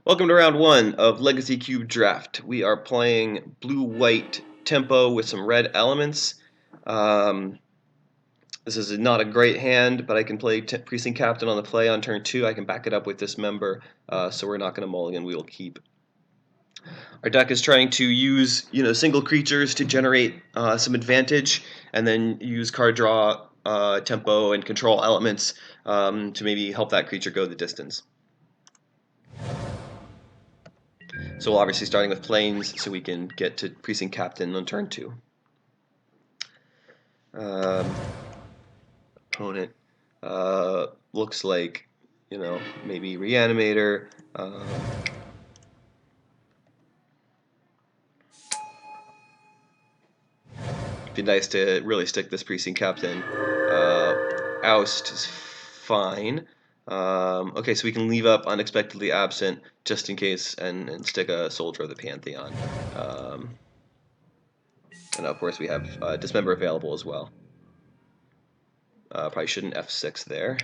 Welcome to round one of Legacy Cube Draft. We are playing blue-white tempo with some red elements. This is not a great hand, but I can play Precinct Captain on the play on turn 2. I can back it up with Dismember, so we're not going to mulligan, we will keep. Our deck is trying to use single creatures to generate some advantage, and then use card draw, tempo, and control elements to maybe help that creature go the distance. So we'll obviously starting with planes so we can get to Precinct Captain on turn 2. Opponent looks like, maybe Reanimator. Be nice to really stick this Precinct Captain. Oust is fine. Okay, so we can leave up Unexpectedly Absent just in case and stick a Soldier of the Pantheon. And of course we have Dismember available as well. Probably shouldn't F6 there.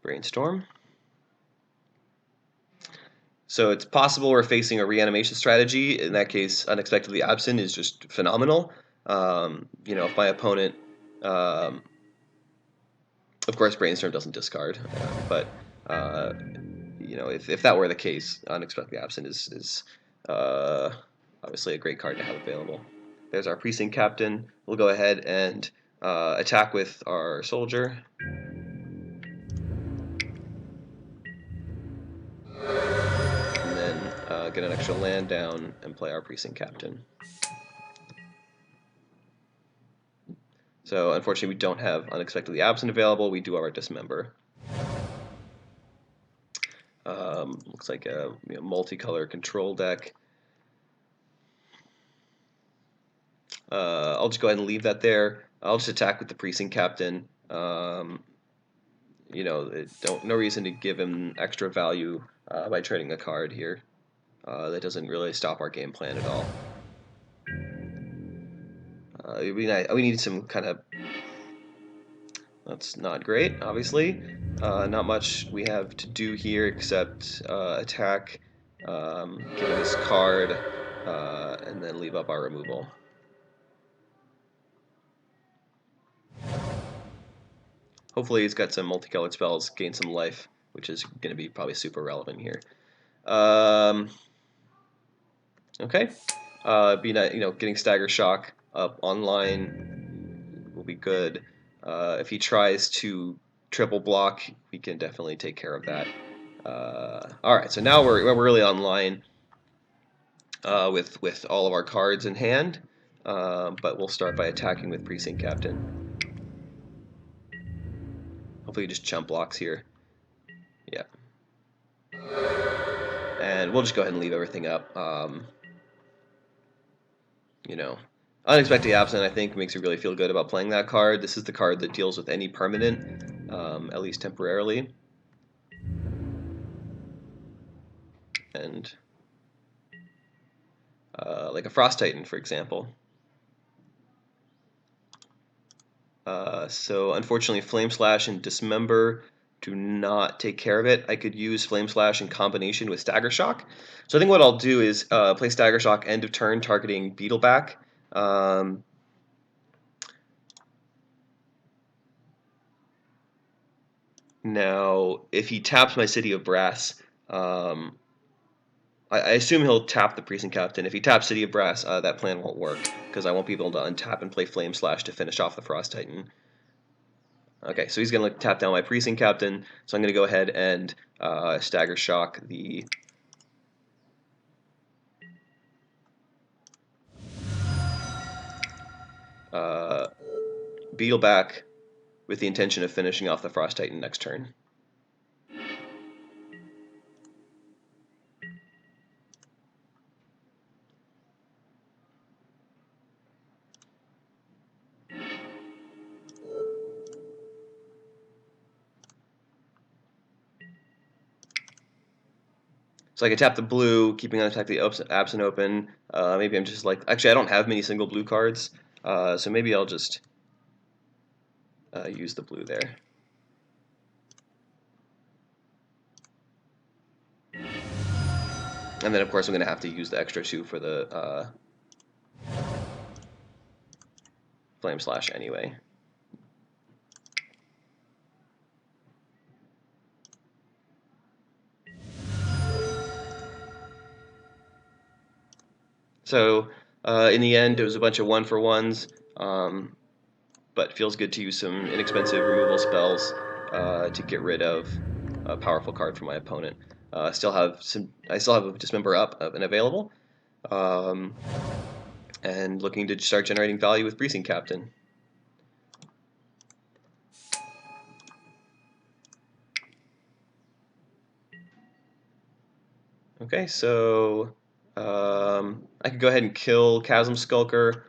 Brainstorm. So it's possible we're facing a reanimation strategy. In that case, Unexpectedly Absent is just phenomenal. If my opponent... of course, Brainstorm doesn't discard, but if that were the case, Unexpectedly Absent is obviously a great card to have available. There's our Precinct Captain. We'll go ahead and attack with our Soldier. And then get an extra land down and play our Precinct Captain. So unfortunately we don't have Unexpectedly Absent available. We do have our Dismember. Looks like a multicolor control deck. I'll just go ahead and leave that there. I'll just attack with the Precinct Captain. No reason to give him extra value by trading a card here. That doesn't really stop our game plan at all. We need some kind of... That's not great, obviously. Not much we have to do here except attack, give him this card, and then leave up our removal. Hopefully he's got some multicolored spells, gain some life, which is going to be probably super relevant here. Okay. Getting Staggershock up online will be good. If he tries to triple block, we can definitely take care of that. Alright, so now we're really online with all of our cards in hand, but we'll start by attacking with Precinct Captain. Hopefully he just chump blocks here. Yeah. And we'll just go ahead and leave everything up. Unexpected Absent, I think, makes you really feel good about playing that card. This is the card that deals with any permanent, at least temporarily. And like a Frost Titan, for example. So unfortunately, Flame Slash and Dismember do not take care of it. I could use Flame Slash in combination with Staggershock. So I think what I'll do is play Staggershock end of turn, targeting Beetleback. Now, if he taps my City of Brass, I assume he'll tap the Precinct Captain. If he taps City of Brass, that plan won't work, because I won't be able to untap and play Flame Slash to finish off the Frost Titan. Okay, so he's going to tap down my Precinct Captain, so I'm going to go ahead and Staggershock the... Beetleback with the intention of finishing off the Frost Titan next turn. So I can tap the blue, keeping Unattack the Absent open. Maybe I'm just like... Actually, I don't have many single blue cards, so maybe I'll just use the blue there. And then, of course, I'm going to have to use the extra 2 for the Flame Slash anyway. So, in the end, it was a bunch of 1-for-1s, but it feels good to use some inexpensive removal spells to get rid of a powerful card from my opponent. I still have a Dismember up and available, and looking to start generating value with Precinct Captain. Okay, so I could go ahead and kill Chasm Skulker.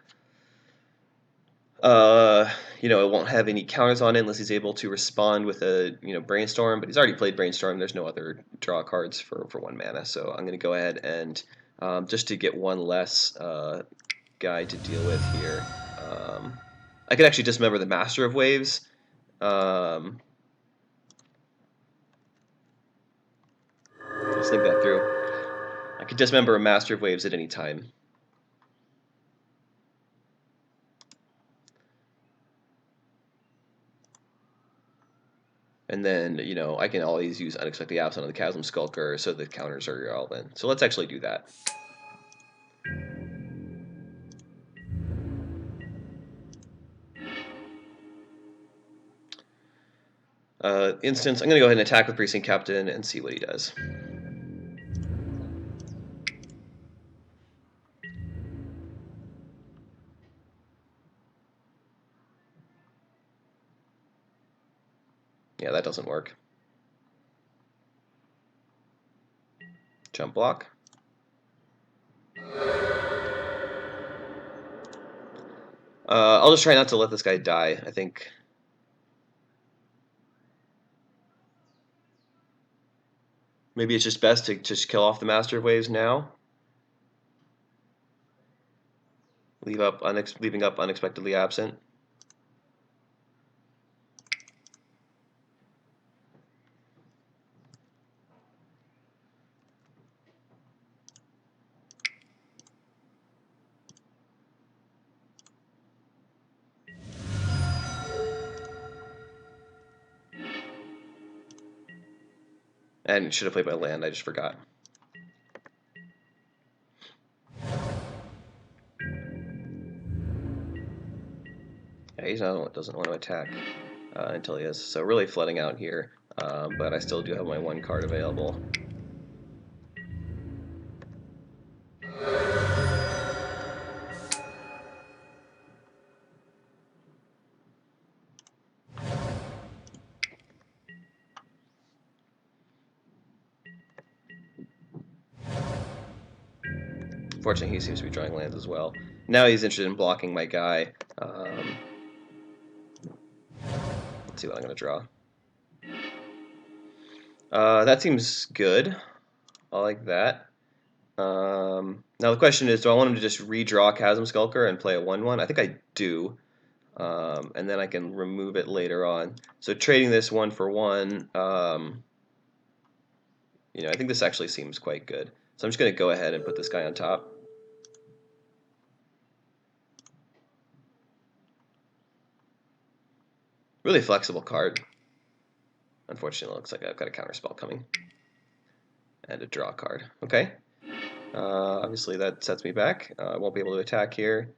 You know, it won't have any counters on it unless he's able to respond with a Brainstorm, but he's already played Brainstorm. There's no other draw cards for 1 mana, so I'm going to go ahead and just to get one less guy to deal with here. I could actually dismember the Master of Waves. Let's think that through. I could dismember a Master of Waves at any time. And then, I can always use Unexpected Absent on the Chasm Skulker so the counters are irrelevant. So let's actually do that. Instance, I'm going to go ahead and attack with Precinct Captain and see what he does. Yeah, that doesn't work. Jump block. I'll just try not to let this guy die, I think. Maybe it's just best to just kill off the Master of Waves now. Leaving up Unexpectedly Absent. And should have played my land, I just forgot. Yeah, he doesn't want to attack until he is. So really flooding out here, but I still do have my 1 card available. Fortunately, he seems to be drawing lands as well. Now he's interested in blocking my guy. Let's see what I'm going to draw. That seems good. I like that. Now the question is, do I want him to just redraw Chasm Skulker and play a 1/1? I think I do. And then I can remove it later on. So trading this 1 for 1, I think this actually seems quite good. So I'm just going to go ahead and put this guy on top. Really flexible card. Unfortunately, it looks like I've got a counterspell coming. And a draw card. Okay. Obviously, that sets me back. I won't be able to attack here.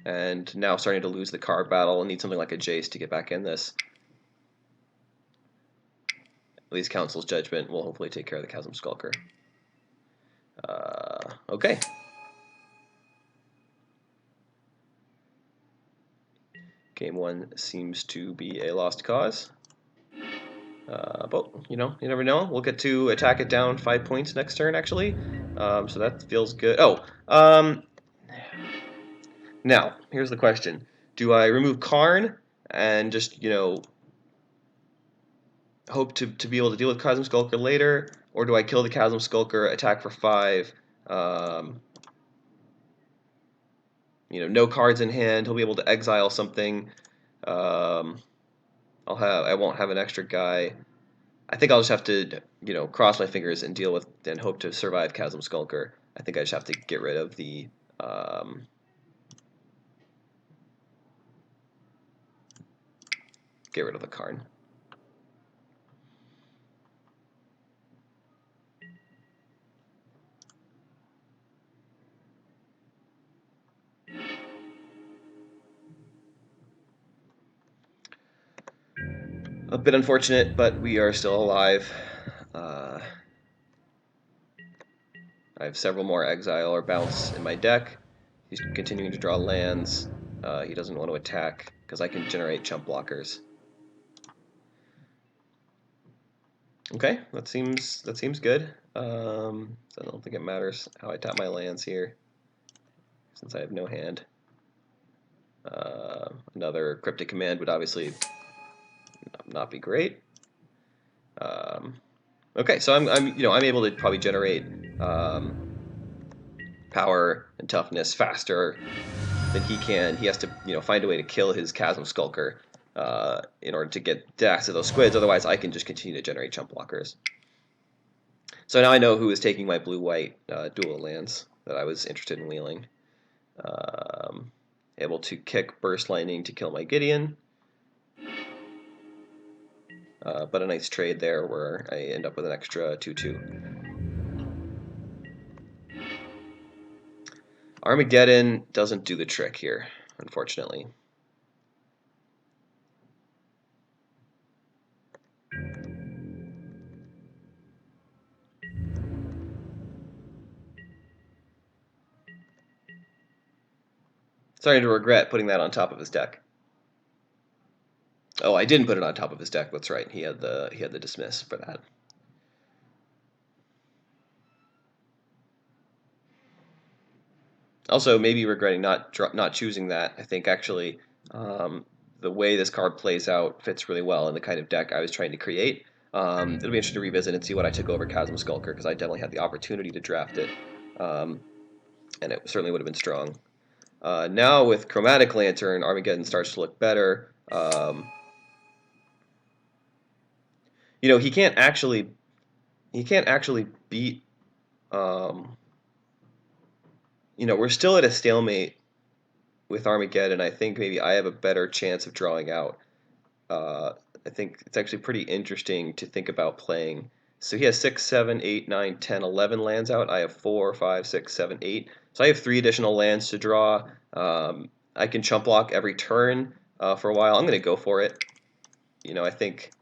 And now starting to lose the card battle. I'll need something like a Jace to get back in this. At least Council's Judgment will hopefully take care of the Chasm Skulker. Okay. Game 1 seems to be a lost cause. But, you never know. We'll get to attack it down 5 points next turn, actually. So that feels good. Now, here's the question. Do I remove Karn and just, hope to be able to deal with Chasm Skulker later? Or do I kill the Chasm Skulker, attack for 5, no cards in hand, he'll be able to exile something. I won't have an extra guy. I think I'll just have to, you know, cross my fingers and deal with and hope to survive Chasm Skulker. I think I just have to get rid of the Karn. A bit unfortunate, but we are still alive. I have several more Exile or Bounce in my deck. He's continuing to draw lands. He doesn't want to attack because I can generate chump blockers. Okay, that seems good. So I don't think it matters how I tap my lands here, since I have no hand. Another Cryptic Command would obviously not be great. Okay, so I'm able to probably generate power and toughness faster than he can. He has to find a way to kill his Chasm Skulker in order to get access to those squids. Otherwise, I can just continue to generate chump blockers. So now I know who is taking my blue-white dual lands that I was interested in wheeling. Able to kick Burst Lightning to kill my Gideon. But a nice trade there where I end up with an extra 2/2. Armageddon doesn't do the trick here, unfortunately. Starting to regret putting that on top of his deck. Oh, I didn't put it on top of his deck. That's right. He had the dismiss for that. Also, maybe regretting not choosing that. I think actually the way this card plays out fits really well in the kind of deck I was trying to create. It'll be interesting to revisit and see what I took over Chasm Skulker, because I definitely had the opportunity to draft it, and it certainly would have been strong. Now with Chromatic Lantern, Armageddon starts to look better. He can't actually beat. We're still at a stalemate with Armageddon. I think maybe I have a better chance of drawing out. I think it's actually pretty interesting to think about playing. So he has 6, 7, 8, 9, 10, 11 lands out. I have 4, 5, 6, 7, 8. So I have 3 additional lands to draw. I can chump block every turn for a while. I'm going to go for it. I think...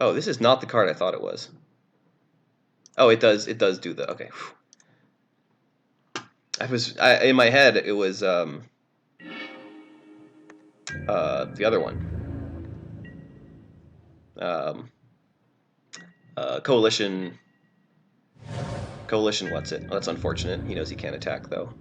Oh, this is not the card I thought it was. Oh, it does do the... Okay. In my head, it was the other one. Coalition, what's it? Oh, that's unfortunate. He knows he can't attack, though.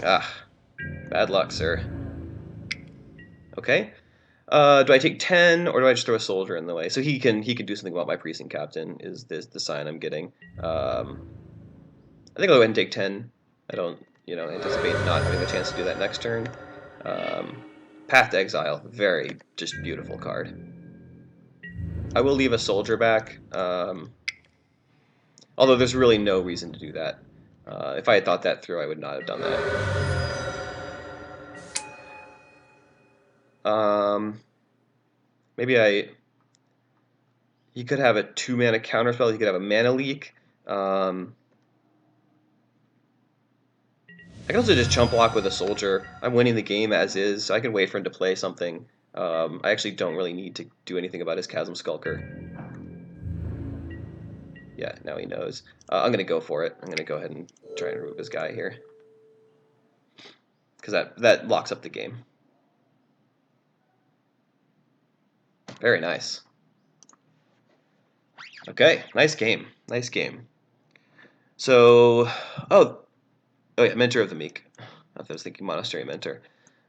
Ah, bad luck, sir. Okay. Do I take 10, or do I just throw a soldier in the way? So he can do something about my Precinct Captain, is this the sign I'm getting. I think I'll go ahead and take 10. I don't, anticipate not having a chance to do that next turn. Path to Exile, very just beautiful card. I will leave a soldier back, although there's really no reason to do that. If I had thought that through, I would not have done that. Maybe he could have a 2-mana counterspell. He could have a mana leak. I can also just chump block with a soldier. I'm winning the game as is, so I can wait for him to play something. I actually don't really need to do anything about his Chasm Skulker. Yeah, now he knows. I'm going to go for it. I'm going to go ahead and try and remove his guy here, because that locks up the game. Very nice. Okay, nice game. Nice game. So, oh yeah, Mentor of the Meek. I was thinking Monastery Mentor.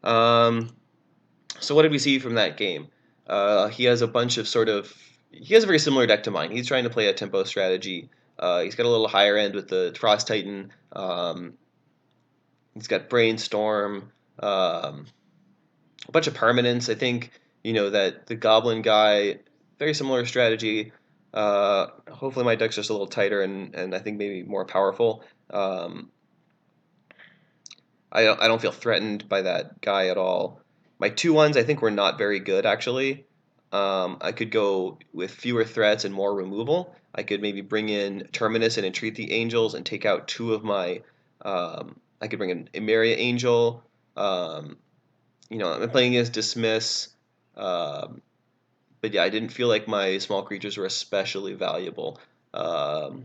So what did we see from that game? He has a bunch of he has a very similar deck to mine. He's trying to play a tempo strategy. He's got a little higher end with the Frost Titan. He's got Brainstorm, a bunch of permanents. I think, that the Goblin guy, very similar strategy. Hopefully my deck's just a little tighter and I think maybe more powerful. I don't feel threatened by that guy at all. My 2/1s I think were not very good actually. I could go with fewer threats and more removal. I could maybe bring in Terminus and Entreat the Angels and take out 2 of my. I could bring in Emeria Angel. I'm playing against Dismiss. But yeah, I didn't feel like my small creatures were especially valuable. I'll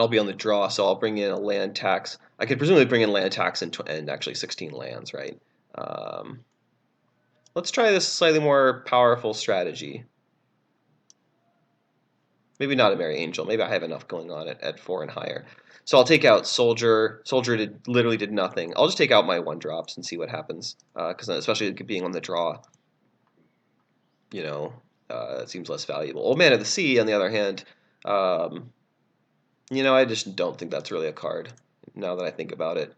be on the draw, so I'll bring in a land tax. I could presumably bring in land tax and actually 16 lands, right? Let's try this slightly more powerful strategy. Maybe not Emeria Angel. Maybe I have enough going on at 4 and higher. So I'll take out Soldier. Soldier literally did nothing. I'll just take out my 1-drops and see what happens. Because especially being on the draw, it seems less valuable. Old Man of the Sea, on the other hand, I just don't think that's really a card, now that I think about it.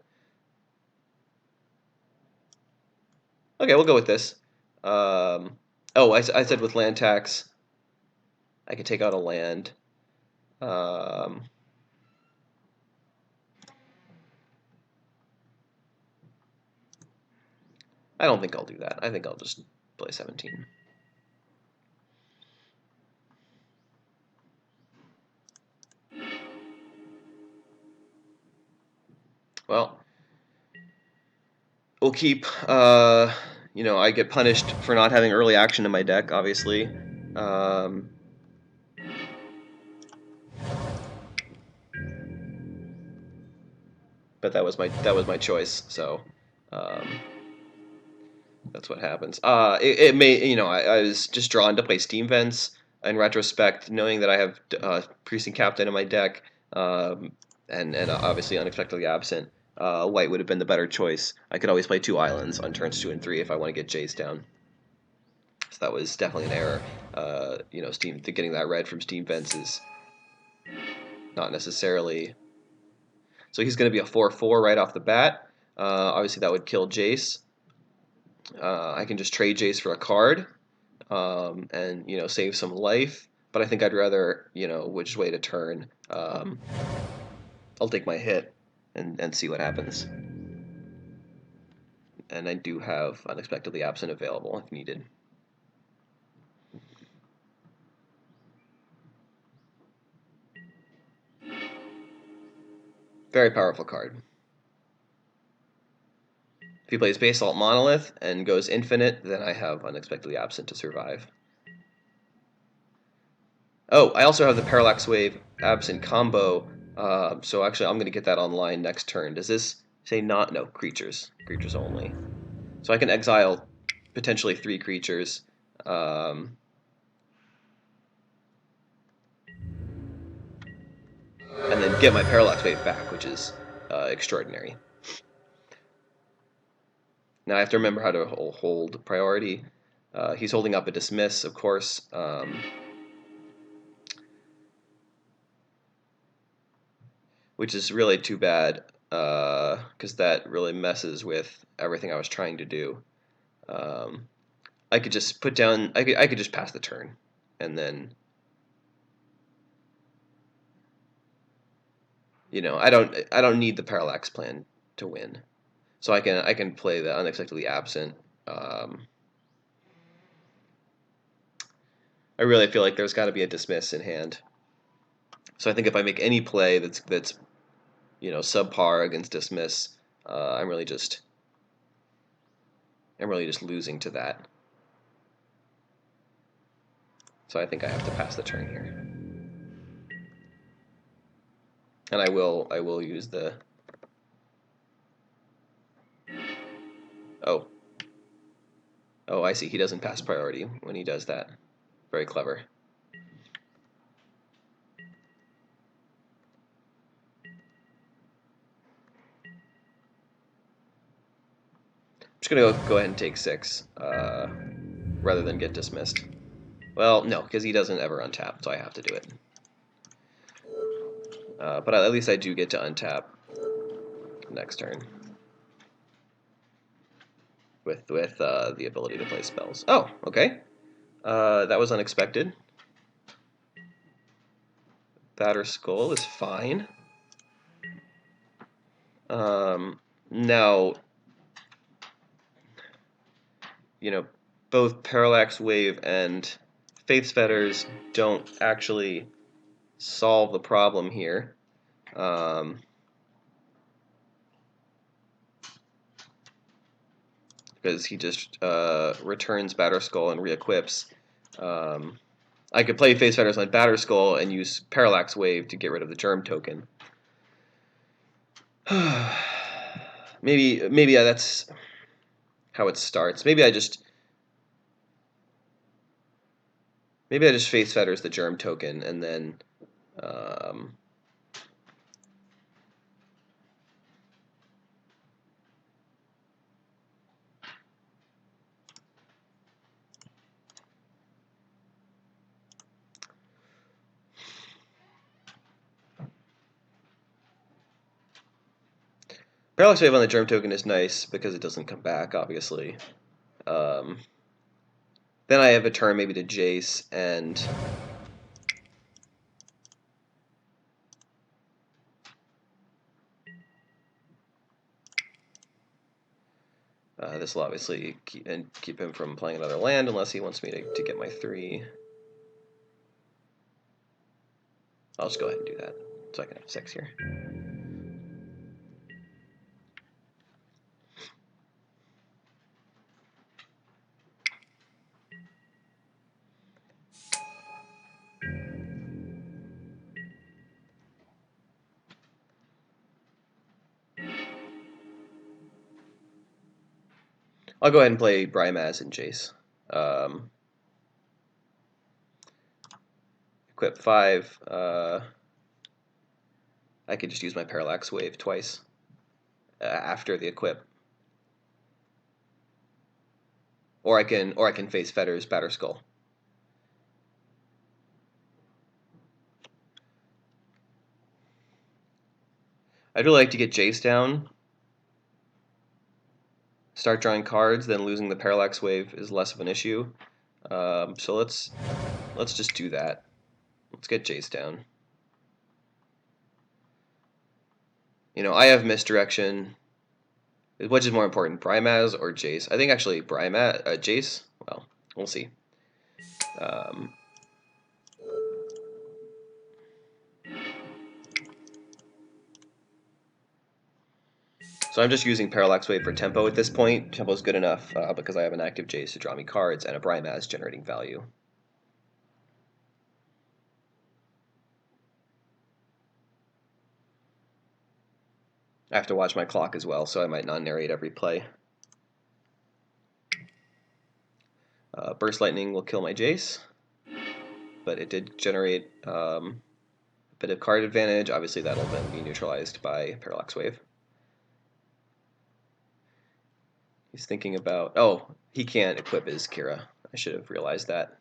Okay, we'll go with this. I said with land tax, I could take out a land. I don't think I'll do that. I think I'll just play 17. Well, we'll keep, I get punished for not having early action in my deck, obviously. But that was my choice, so that's what happens. It may, I was just drawn to play Steam Vents in retrospect, knowing that I have Precinct Captain in my deck, and obviously unexpectedly absent. White would have been the better choice. I could always play 2 islands on turns 2 and 3 if I want to get Jace down. So that was definitely an error. Getting that red from Steam Vents is not necessarily. So he's going to be a 4/4 right off the bat. Obviously that would kill Jace. I can just trade Jace for a card, and save some life. But I think I'd rather which way to turn. I'll take my hit and see what happens. And I do have Unexpectedly Absent available if needed. Very powerful card. If he plays Basalt Monolith and goes infinite, then I have Unexpectedly Absent to survive. Oh, I also have the Parallax Wave Absent combo, so actually I'm going to get that online next turn. Does this say not? No, creatures. Creatures only. So I can exile potentially 3 creatures. And then get my Parallax Wave back, which is extraordinary. Now I have to remember how to hold priority. He's holding up a Dismiss, of course. Which is really too bad, because that really messes with everything I was trying to do. I could just put down. I could just pass the turn, and then I don't need the Parallax plan to win, so I can play the Unexpectedly Absent. I really feel like there's got to be a Dismiss in hand. So I think if I make any play that's subpar against Dismiss, I'm really just losing to that. So I think I have to pass the turn here. And I will use the. Oh, I see. He doesn't pass priority when he does that. Very clever. just gonna go ahead and take 6 rather than get dismissed. Well, no, because he doesn't ever untap, so I have to do it. But at least I do get to untap next turn with the ability to play spells. Oh, okay. That was unexpected. Batter Skull is fine. Now, you know, both Parallax Wave and Faith's Fetters don't actually solve the problem here. Because he just returns Batter Skull and re-equips. I could play Faith's Fetters on Batter Skull and use Parallax Wave to get rid of the Germ token. maybe that's how it starts. Maybe I just Faith's Fetters the Germ token and then Parallax Wave on the Germ token is nice because it doesn't come back, obviously. Then I have a turn maybe to Jace and this will obviously keep him from playing another land unless he wants me to get my 3. I'll just go ahead and do that so I can have 6 here. I'll go ahead and play Brimaz and Jace. Equip 5. I could just use my Parallax Wave twice after the equip, or I can face Fetters, Batter Skull. I'd really like to get Jace down. Start drawing cards, then losing the Parallax Wave is less of an issue. So let's just do that. Let's get Jace down. You know, I have Misdirection. Which is more important, Brimaz or Jace? I think actually Jace. Well, we'll see. So I'm just using Parallax Wave for tempo at this point. Tempo's good enough because I have an active Jace to draw me cards and a Brimaz generating value. I have to watch my clock as well, so I might not narrate every play. Burst Lightning will kill my Jace, but it did generate a bit of card advantage. Obviously that'll then be neutralized by Parallax Wave. He's thinking about... Oh, he can't equip his Kira. I should have realized that.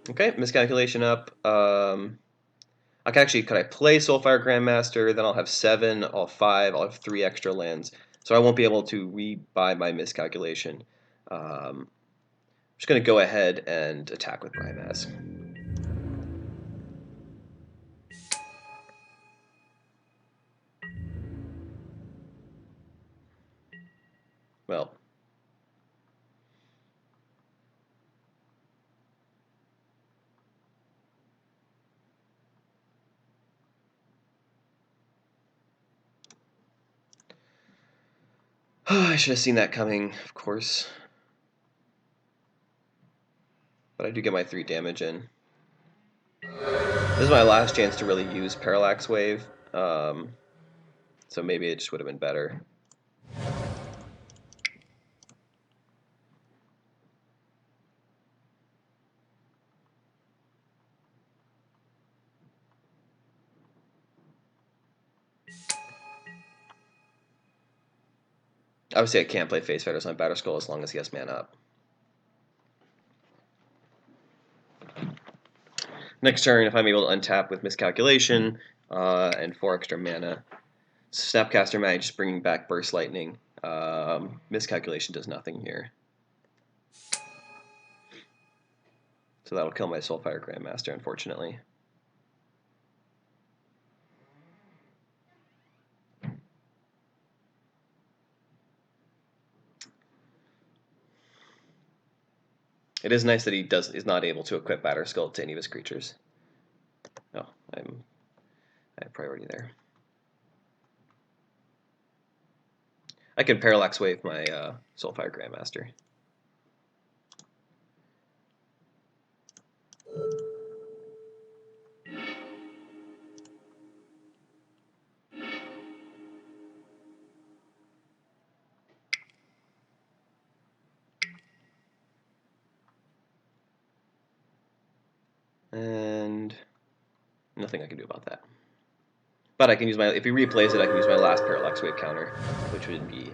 Okay, Miscalculation up. Could I play Soulfire Grandmaster? Then I'll have 7, I'll have 5, I'll have 3 extra lands. So I won't be able to rebuy my Miscalculation. I'm just going to go ahead and attack with Brimaz. Well, I should have seen that coming, of course. But I do get my 3 damage in. This is my last chance to really use Parallax Wave, so maybe it just would have been better. Obviously, I can't play Face Fetters on Batterskull as long as he has mana up. Next turn, if I'm able to untap with Miscalculation and 4 extra mana, Snapcaster Mag just bringing back Burst Lightning. Miscalculation does nothing here. So that'll kill my Soulfire Grandmaster, unfortunately. It is nice that he is not able to equip Batterskull to any of his creatures. Oh, I have priority there. I can Parallax Wave my Soulfire Grandmaster. And nothing I can do about that. But I can use my, if he replays it, I can use my last Parallax Wave counter, which would be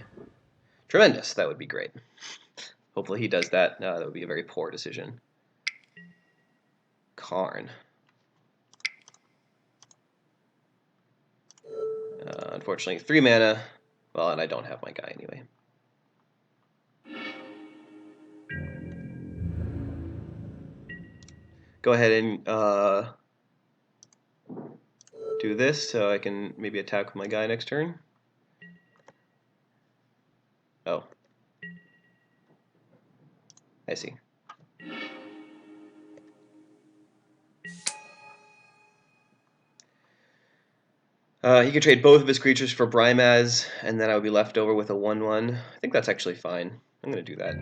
tremendous. That would be great. Hopefully he does that. That would be a very poor decision. Karn. Unfortunately, 3 mana. Well, and I don't have my guy anyway. Go ahead and do this so I can maybe attack with my guy next turn. Oh. I see. He could trade both of his creatures for Brimaz, and then I would be left over with a 1/1. I think that's actually fine. I'm going to do that.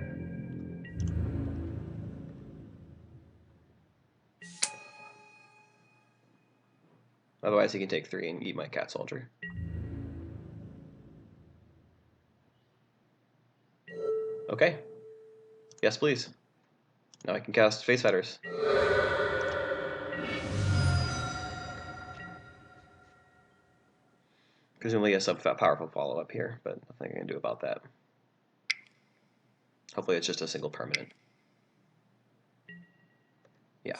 Otherwise, he can take 3 and eat my Cat Soldier. Okay. Yes, please. Now I can cast Face Fetters. Presumably a powerful follow-up here, but nothing I can do about that. Hopefully it's just a single permanent. Yeah.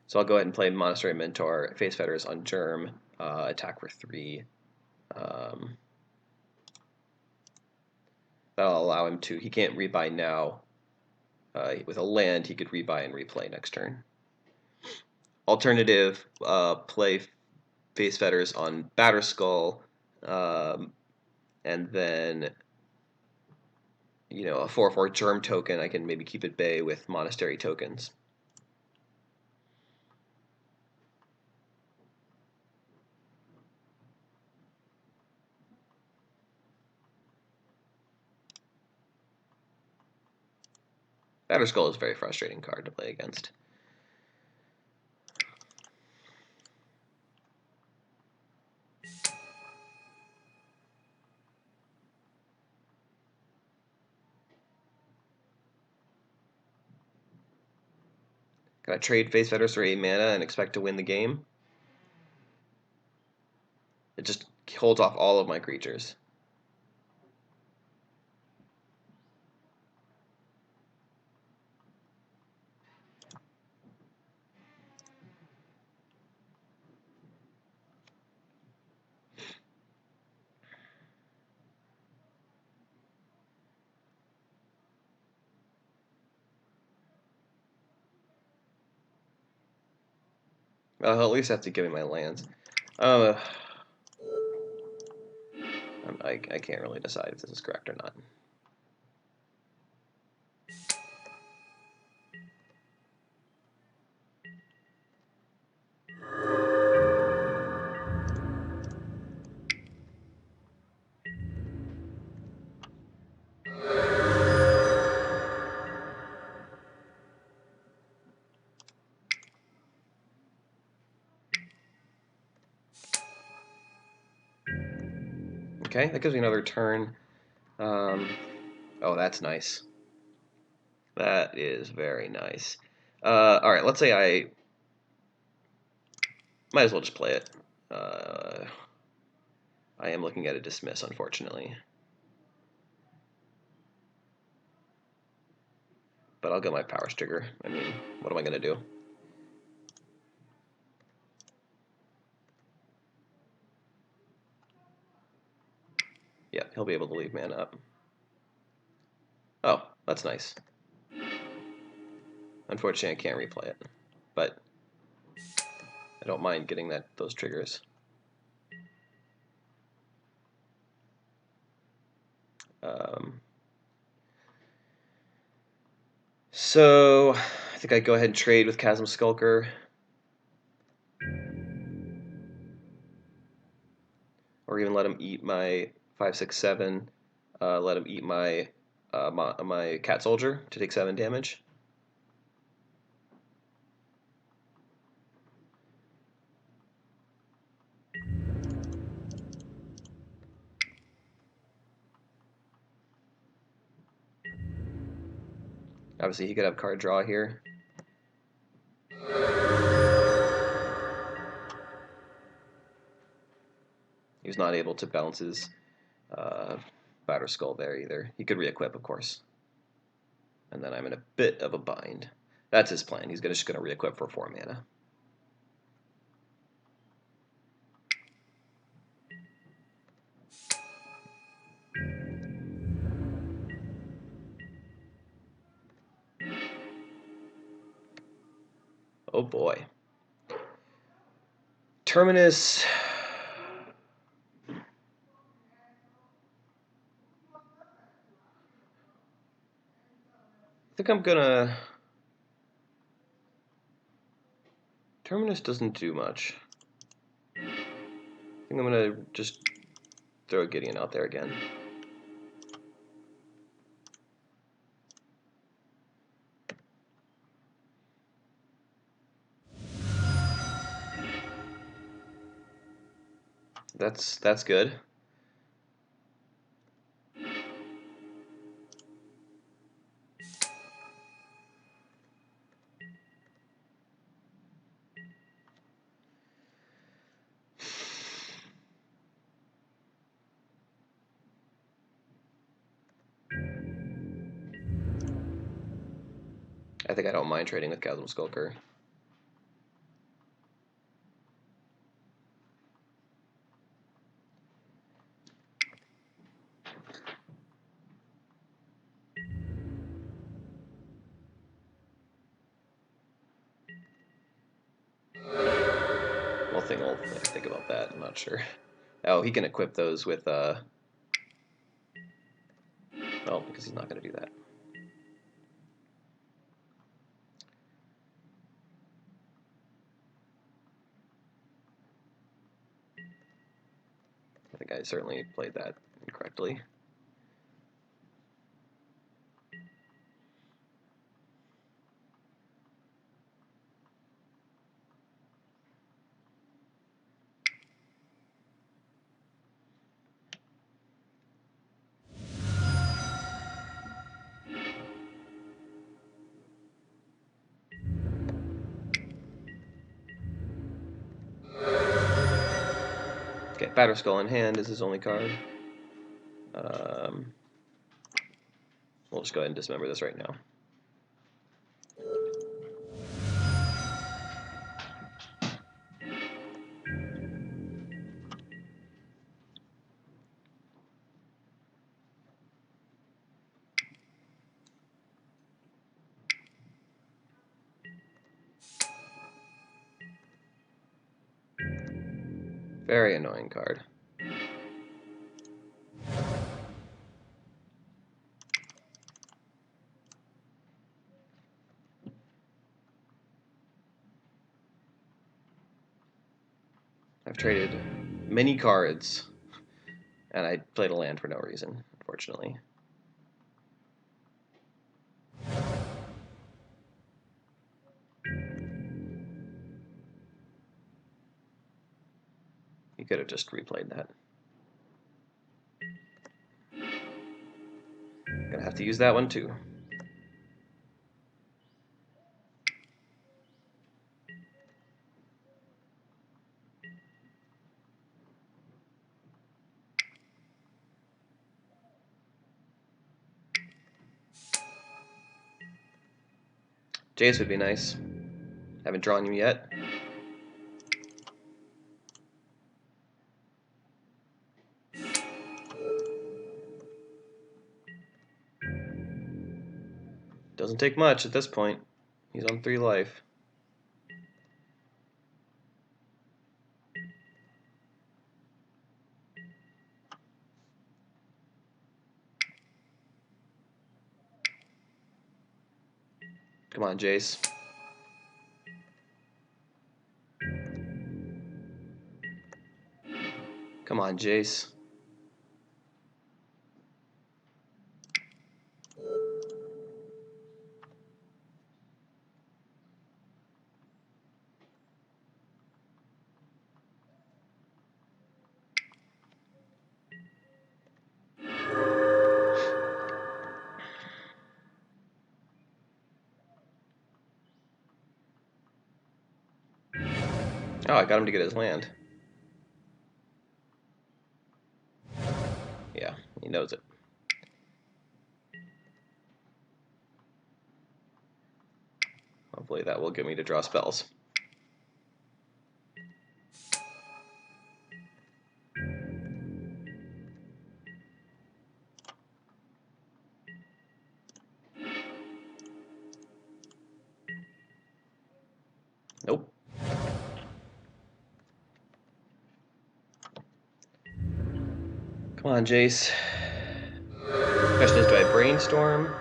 So I'll go ahead and play Monastery Mentor, Face Fetters on Germ, attack for 3. That'll allow him to, he can't rebuy now. With a land, he could rebuy and replay next turn. Alternative, play Face Fetters on Batterskull, and then, you know, a 4/4 Germ token. I can maybe keep at bay with Monastery tokens. Batterskull is a very frustrating card to play against. Can I trade Face Fetters for 8 mana and expect to win the game? It just holds off all of my creatures. I'll at least have to give me my lands. I can't really decide if this is correct or not. Okay, that gives me another turn. Oh, that's nice. That is very nice. Alright, let's say I might as well just play it. I am looking at a dismiss, unfortunately. But I'll get my powers trigger. I mean, what am I going to do? Yeah, he'll be able to leave mana up. Oh, that's nice. Unfortunately, I can't replay it. But I don't mind getting those triggers. So I think I'd go ahead and trade with Chasm Skulker. Or even let him eat my 5/6/7. Let him eat my my Cat Soldier to take 7 damage. Obviously, he could have card draw here. He was not able to bounce his Batter Skull there either. He could re-equip, of course. And then I'm in a bit of a bind. That's his plan. He's just going to re-equip for 4 mana. Oh boy. Terminus. I think I'm gonna... Terminus doesn't do much. I think I'm gonna just throw a Gideon out there again. That's good. I think I don't mind trading with Chasm Skulker. I'll think about that. I'm not sure. Oh, he can equip those with well, because he's not going to do that. I think I certainly played that incorrectly. Okay, Batter Skull in hand is his only card. We'll just go ahead and dismember this right now. Very annoying card. I've traded many cards, and I played a land for no reason, unfortunately. You could have just replayed that. Gonna have to use that one too. Jace would be nice. Haven't drawn him yet. Doesn't take much at this point. He's on 3 life. Come on, Jace. Come on, Jace. Oh, I got him to get his land. Yeah, he knows it. Hopefully that will get me to draw spells. Nope. Come on, Jace. Question is, do I brainstorm?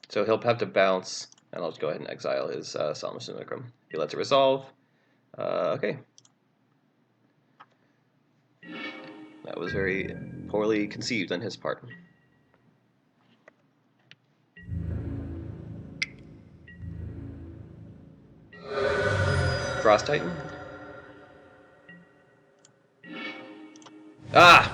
So he'll have to bounce, and I'll just go ahead and exile his Salamus Unicrum. He lets it resolve. Okay. That was very poorly conceived on his part. Frost Titan. Ah!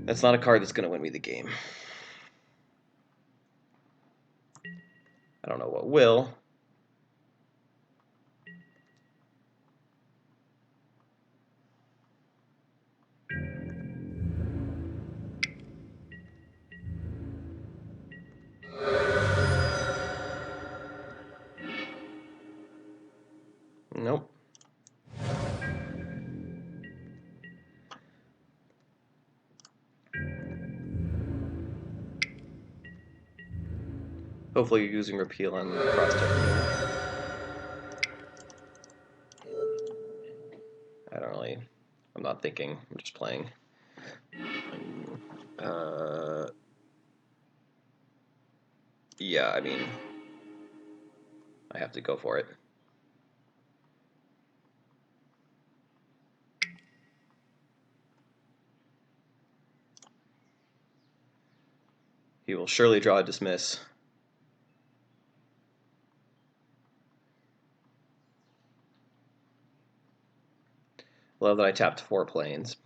That's not a card that's going to win me the game. I don't know what will. Nope. Hopefully you're using Repeal on Frost Titan. I don't really... I'm not thinking. I'm just playing. Yeah, I mean... I have to go for it. He will surely draw a Dismiss. Love that I tapped 4 planes.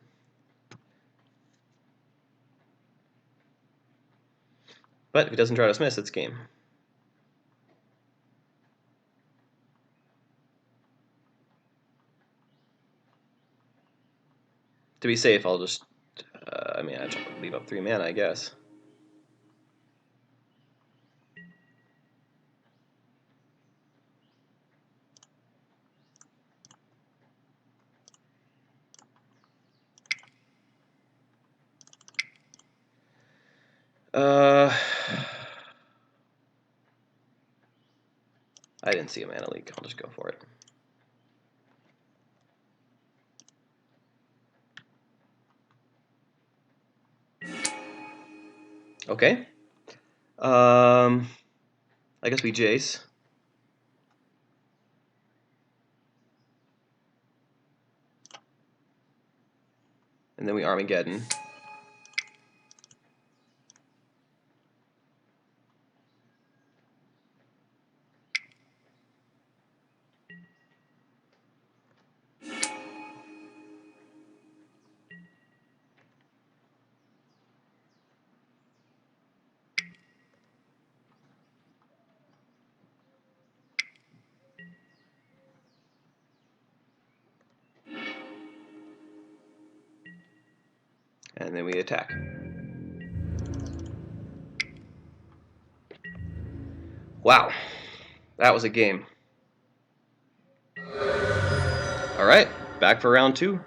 But if he doesn't draw a Dismiss, it's game. To be safe, I'll just... I mean, I just leave up 3 mana, I guess. I didn't see a mana leak. I'll just go for it. Okay. I guess we Jace. and then we Armageddon. And then we attack. Wow, that was a game. All right, back for round 2.